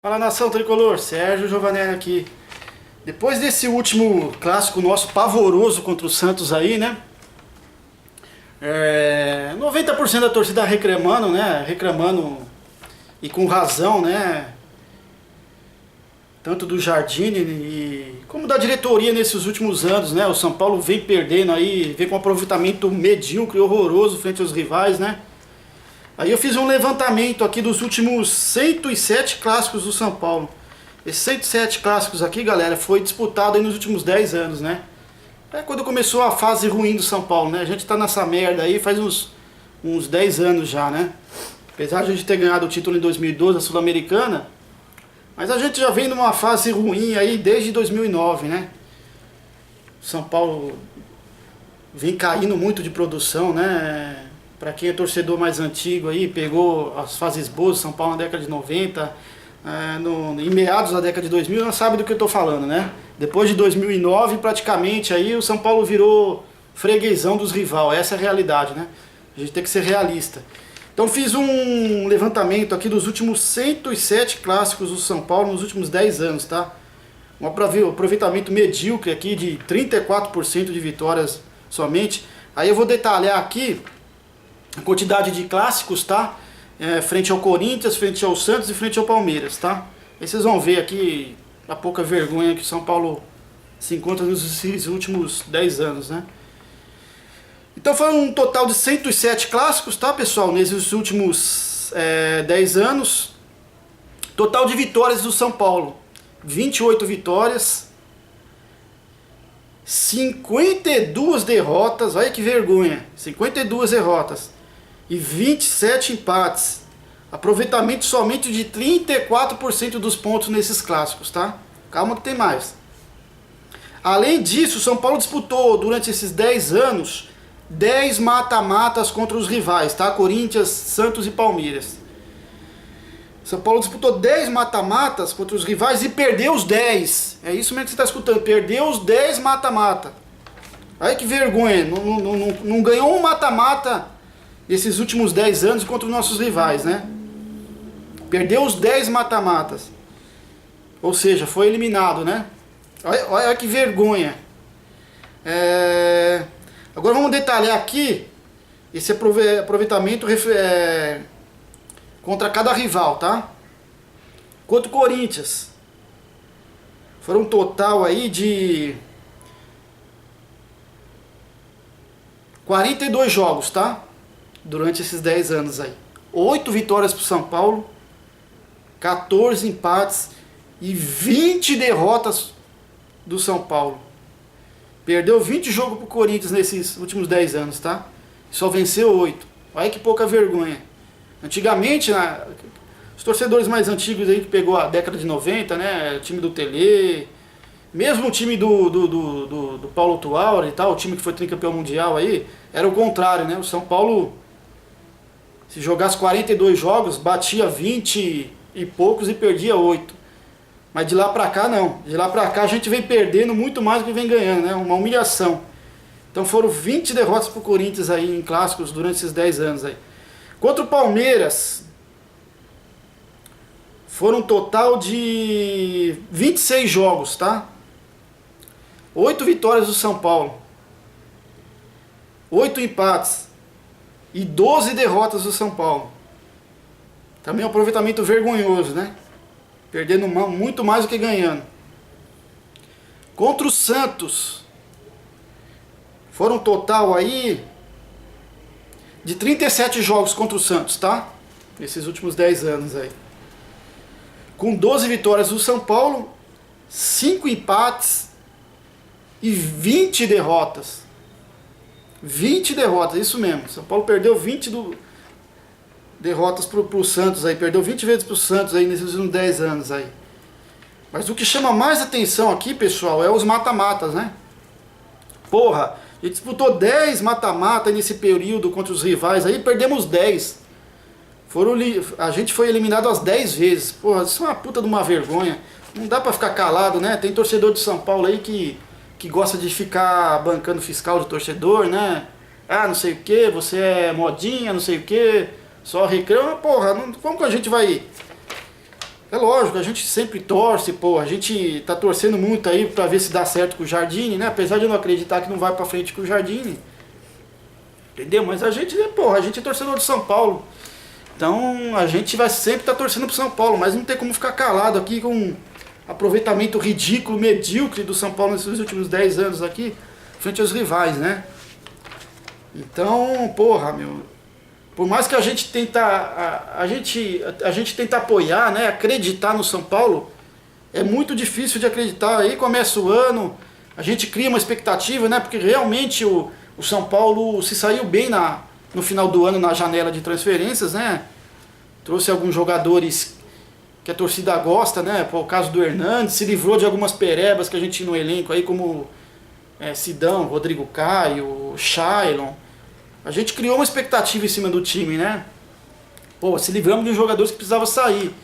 Fala, nação tricolor, Sérgio Giovanelli aqui. Depois desse último clássico nosso pavoroso contra o Santos aí, né? 90% da torcida reclamando, né? Reclamando e com razão, né? Tanto do Jardine e como da diretoria nesses últimos anos, né? O São Paulo vem perdendo aí, vem com um aproveitamento medíocre e horroroso frente aos rivais, né? Aí eu fiz um levantamento aqui dos últimos 107 clássicos do São Paulo. Esses 107 clássicos aqui, galera, foi disputado aí nos últimos 10 anos, né? É quando começou a fase ruim do São Paulo, né? A gente tá nessa merda aí faz uns 10 anos já, né? Apesar de a gente ter ganhado o título em 2012, a Sul-Americana, mas a gente já vem numa fase ruim aí desde 2009, né? São Paulo vem caindo muito de produção, né? Para quem é torcedor mais antigo aí, pegou as fases boas do São Paulo na década de 90, em meados da década de 2000, não sabe do que eu estou falando, né? Depois de 2009, praticamente, aí o São Paulo virou freguesão dos rivais, essa é a realidade, né? A gente tem que ser realista. Então fiz um levantamento aqui dos últimos 107 clássicos do São Paulo nos últimos 10 anos, tá? Um aproveitamento medíocre aqui de 34% de vitórias somente. Aí eu vou detalhar aqui a quantidade de clássicos, tá? Frente ao Corinthians, frente ao Santos e frente ao Palmeiras, tá? Aí vocês vão ver aqui a pouca vergonha que o São Paulo se encontra nos últimos 10 anos, né? Então foi um total de 107 clássicos, tá, pessoal? Nesses últimos 10 anos. Total de vitórias do São Paulo: 28 vitórias, 52 derrotas, olha que vergonha, 52 derrotas e 27 empates. Aproveitamento somente de 34% dos pontos nesses clássicos, tá? Calma que tem mais. Além disso, o São Paulo disputou durante esses 10 anos 10 mata-matas contra os rivais, tá? Corinthians, Santos e Palmeiras. São Paulo disputou 10 mata-matas contra os rivais e perdeu os 10. É isso mesmo que você está escutando. Perdeu os 10 mata-mata. Olha que vergonha. Não ganhou um mata-mata nesses últimos 10 anos contra os nossos rivais, né? Perdeu os 10 mata-matas. Ou seja, foi eliminado, né? Olha que vergonha. Agora vamos detalhar aqui esse aproveitamento contra cada rival, tá? Contra o Corinthians, foram um total aí de 42 jogos, tá? Durante esses 10 anos aí. 8 vitórias pro São Paulo, 14 empates e 20 derrotas do São Paulo. Perdeu 20 jogos pro Corinthians nesses últimos 10 anos, tá? Só venceu 8. Olha que pouca vergonha. Antigamente, os torcedores mais antigos aí que pegou a década de 90, né? O time do Tele, mesmo o time do Paulo Tuaure e tal, o time que foi tricampeão mundial aí, era o contrário, né? O São Paulo, se jogasse 42 jogos, batia 20 e poucos e perdia 8. Mas de lá pra cá não. De lá pra cá a gente vem perdendo muito mais do que vem ganhando, né? Uma humilhação. Então foram 20 derrotas pro Corinthians aí em clássicos durante esses 10 anos aí. Contra o Palmeiras, foram um total de 26 jogos, tá? 8 vitórias do São Paulo, 8 empates e 12 derrotas do São Paulo. Também um aproveitamento vergonhoso, né? Perdendo muito mais do que ganhando. Contra o Santos, foram um total aí de 37 jogos contra o Santos, tá? Nesses últimos 10 anos aí. Com 12 vitórias do São Paulo, 5 empates e 20 derrotas. 20 derrotas, isso mesmo. São Paulo perdeu 20 derrotas pro Santos aí. Perdeu 20 vezes pro Santos aí nesses últimos 10 anos aí. Mas o que chama mais atenção aqui, pessoal, é os mata-matas, né? Porra, a gente disputou 10 mata-mata nesse período contra os rivais aí, perdemos 10. A gente foi eliminado as 10 vezes. Porra, isso é uma puta de uma vergonha. Não dá pra ficar calado, né? Tem torcedor de São Paulo aí que gosta de ficar bancando fiscal de torcedor, né? Ah, não sei o que, você é modinha, não sei o que, só reclama. Porra, como que a gente vai É lógico, a gente sempre torce, pô, a gente tá torcendo muito aí pra ver se dá certo com o Jardine, né? Apesar de eu não acreditar que não vai pra frente com o Jardine. Entendeu? Mas a gente, pô, a gente é torcedor de São Paulo. Então a gente vai sempre estar torcendo pro São Paulo, mas não tem como ficar calado aqui com um aproveitamento ridículo, medíocre do São Paulo nesses últimos 10 anos aqui, frente aos rivais, né? Então, porra, meu, por mais que a gente tenta a gente tenta apoiar, né, acreditar no São Paulo, é muito difícil de acreditar. Aí começa o ano, a gente cria uma expectativa, né, porque realmente o São Paulo se saiu bem no final do ano na janela de transferências, né? Trouxe alguns jogadores que a torcida gosta, né? Por caso do Hernandes, se livrou de algumas perebas que a gente tinha no elenco aí, como Sidão, Rodrigo Caio, Shailon. A gente criou uma expectativa em cima do time, né? Pô, se livramos de jogadores que precisavam sair.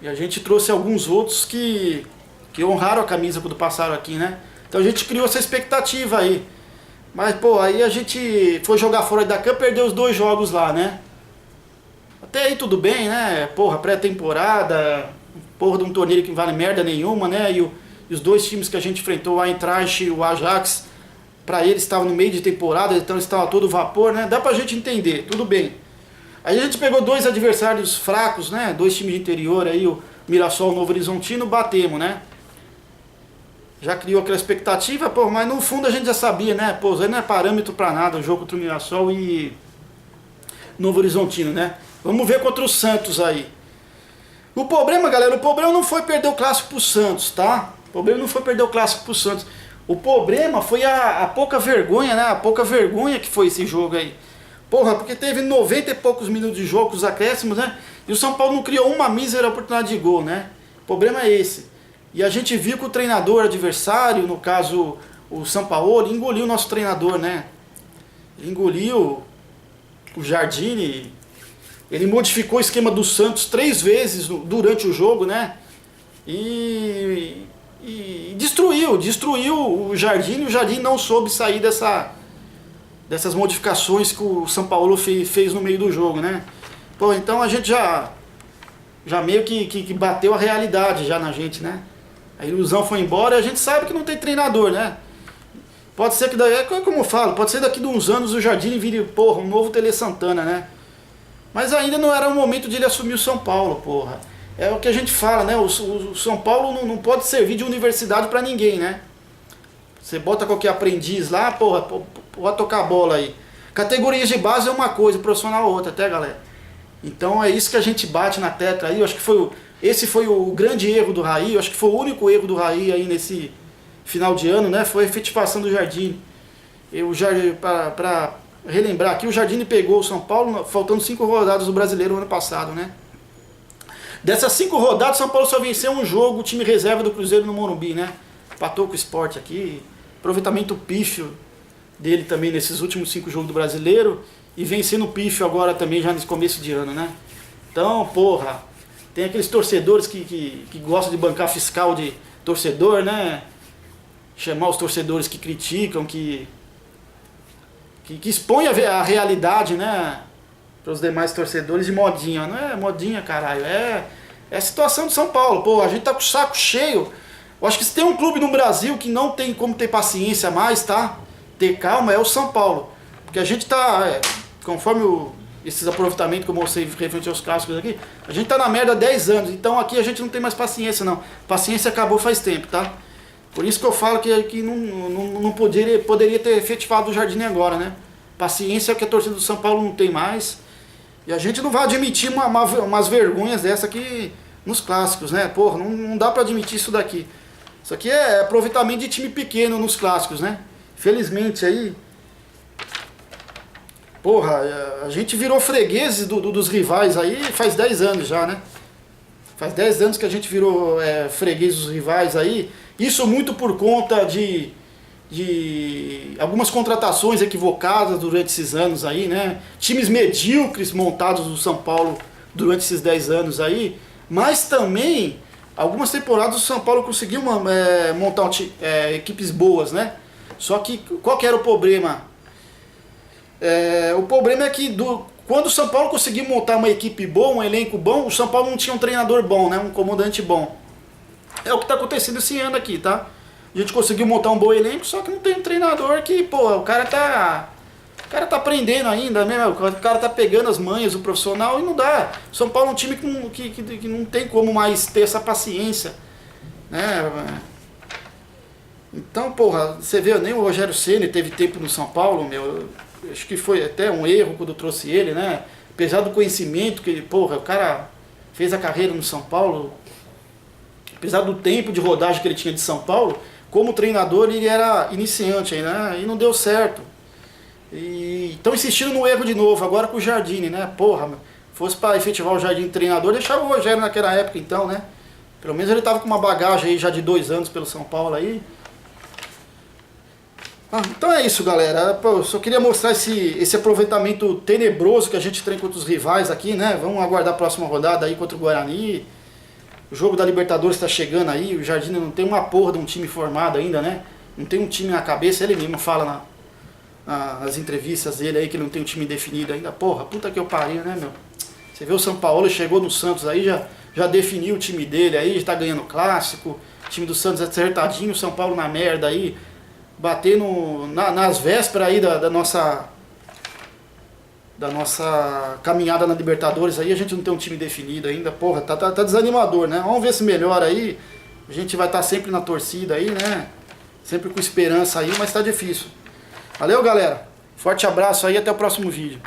E a gente trouxe alguns outros que honraram a camisa quando passaram aqui, né? Então a gente criou essa expectativa aí. Mas, pô, aí a gente foi jogar fora da campo e perdeu os 2 jogos lá, né? Até aí tudo bem, né? Porra, pré-temporada, porra de um torneio que não vale merda nenhuma, né? E os 2 times que a gente enfrentou, o Eintracht e o Ajax, pra eles estavam no meio de temporada, então eles estavam a todo vapor, né? Dá pra gente entender, tudo bem. Aí a gente pegou 2 adversários fracos, né? 2 times de interior aí, o Mirassol e o Novo Horizontino, batemos, né? Já criou aquela expectativa, pô, mas no fundo a gente já sabia, né? Pô, isso aí não é parâmetro pra nada, o jogo contra o Mirassol e Novo Horizontino, né? Vamos ver contra o Santos aí. O problema, galera, o problema não foi perder o clássico pro Santos, tá? O problema não foi perder o clássico pro Santos. O problema foi a pouca vergonha, né? A pouca vergonha que foi esse jogo aí. Porra, porque teve 90 e poucos minutos de jogo, os acréscimos, né? E o São Paulo não criou uma mísera oportunidade de gol, né? O problema é esse. E a gente viu que o treinador adversário, no caso o Sampaoli, engoliu o nosso treinador, né? Ele engoliu o Jardine, ele modificou o esquema do Santos 3 vezes durante o jogo, né? E destruiu o Jardine. O Jardine não soube sair dessas modificações que o Sampaoli fez no meio do jogo, né? Pô, então a gente já meio que bateu a realidade já na gente, né? A ilusão foi embora e a gente sabe que não tem treinador, né? Pode ser que como eu falo, pode ser daqui de uns anos o Jardine vire, porra, um novo Tele Santana, né? Mas ainda não era o momento de ele assumir o São Paulo, porra. É o que a gente fala, né? O São Paulo não pode servir de universidade pra ninguém, né? Você bota qualquer aprendiz lá, porra, pode tocar a bola aí. Categorias de base é uma coisa, profissional é outra, até, galera. Então é isso que a gente bate na tecla aí. Eu acho que esse foi o grande erro do Raí. Eu acho que foi o único erro do Raí aí nesse final de ano, né? Foi a efetivação do Jardine. Para relembrar aqui, o Jardine pegou o São Paulo faltando 5 rodadas do Brasileiro no ano passado, né? Dessas 5 rodadas, o São Paulo só venceu um jogo, o time reserva do Cruzeiro no Morumbi, né? Empatou com o Sport aqui. Aproveitamento pífio dele também nesses últimos 5 jogos do Brasileiro. E vencendo o pífio agora também, já nesse começo de ano, né? Então, porra, tem aqueles torcedores que gostam de bancar fiscal de torcedor, né? Chamar os torcedores que criticam, que expõem a realidade, né? Para os demais torcedores de modinha. Não é modinha, caralho. É a situação do São Paulo. Pô, a gente tá com o saco cheio. Eu acho que se tem um clube no Brasil que não tem como ter paciência mais, tá? Ter calma, é o São Paulo. Porque a gente tá... conforme esses aproveitamentos que eu mostrei referente aos clássicos aqui, a gente tá na merda há 10 anos, então aqui a gente não tem mais paciência não. Paciência acabou faz tempo, tá? Por isso que eu falo que não poderia ter efetivado o Jardine agora, né? Paciência que a torcida do São Paulo não tem mais. E a gente não vai admitir umas vergonhas dessa aqui nos clássicos, né? Porra, não dá pra admitir isso daqui. Isso aqui é aproveitamento de time pequeno nos clássicos, né? Felizmente aí... Porra, a gente virou fregueses dos rivais aí faz 10 anos já, né? Faz 10 anos que a gente virou freguês dos rivais aí. Isso muito por conta de algumas contratações equivocadas durante esses anos aí, né? Times medíocres montados no São Paulo durante esses 10 anos aí. Mas também, algumas temporadas o São Paulo conseguiu montar equipes boas, né? Só que qual que era o problema? O problema é que quando o São Paulo conseguiu montar uma equipe boa, um elenco bom, o São Paulo não tinha um treinador bom, né? Um comandante bom. É o que está acontecendo esse ano aqui, tá? A gente conseguiu montar um bom elenco, só que não tem um treinador que, pô, o cara tá aprendendo ainda, né? O cara tá pegando as manhas do profissional e não dá. São Paulo é um time que não tem como mais ter essa paciência, né? Então, porra, você vê, nem o Rogério Ceni teve tempo no São Paulo, meu. Acho que foi até um erro quando eu trouxe ele, né? Apesar do conhecimento que ele, porra, o cara fez a carreira no São Paulo, apesar do tempo de rodagem que ele tinha de São Paulo, como treinador ele era iniciante ainda, né? E não deu certo. E estão insistindo no erro de novo, agora com o Jardine, né? Porra, fosse para efetivar o Jardine treinador, deixava o Rogério naquela época então, né? Pelo menos ele tava com uma bagagem aí já de 2 anos pelo São Paulo aí. Então é isso, galera. Pô, eu só queria mostrar esse aproveitamento tenebroso que a gente tem contra os rivais aqui, né? Vamos aguardar a próxima rodada aí contra o Guarani. O jogo da Libertadores está chegando aí. O Jardine não tem uma porra de um time formado ainda, né? Não tem um time na cabeça. Ele mesmo fala nas entrevistas dele aí que não tem um time definido ainda. Porra, puta que eu pariu, né, meu? Você vê o São Paulo, chegou no Santos aí, já definiu o time dele aí, já tá ganhando clássico. O time do Santos acertadinho, o São Paulo na merda aí. Bater nas vésperas aí da nossa caminhada na Libertadores aí, a gente não tem um time definido ainda, porra, tá desanimador, né? Vamos ver se melhora aí, a gente vai estar sempre na torcida aí, né? Sempre com esperança aí, mas tá difícil. Valeu, galera, forte abraço aí, até o próximo vídeo.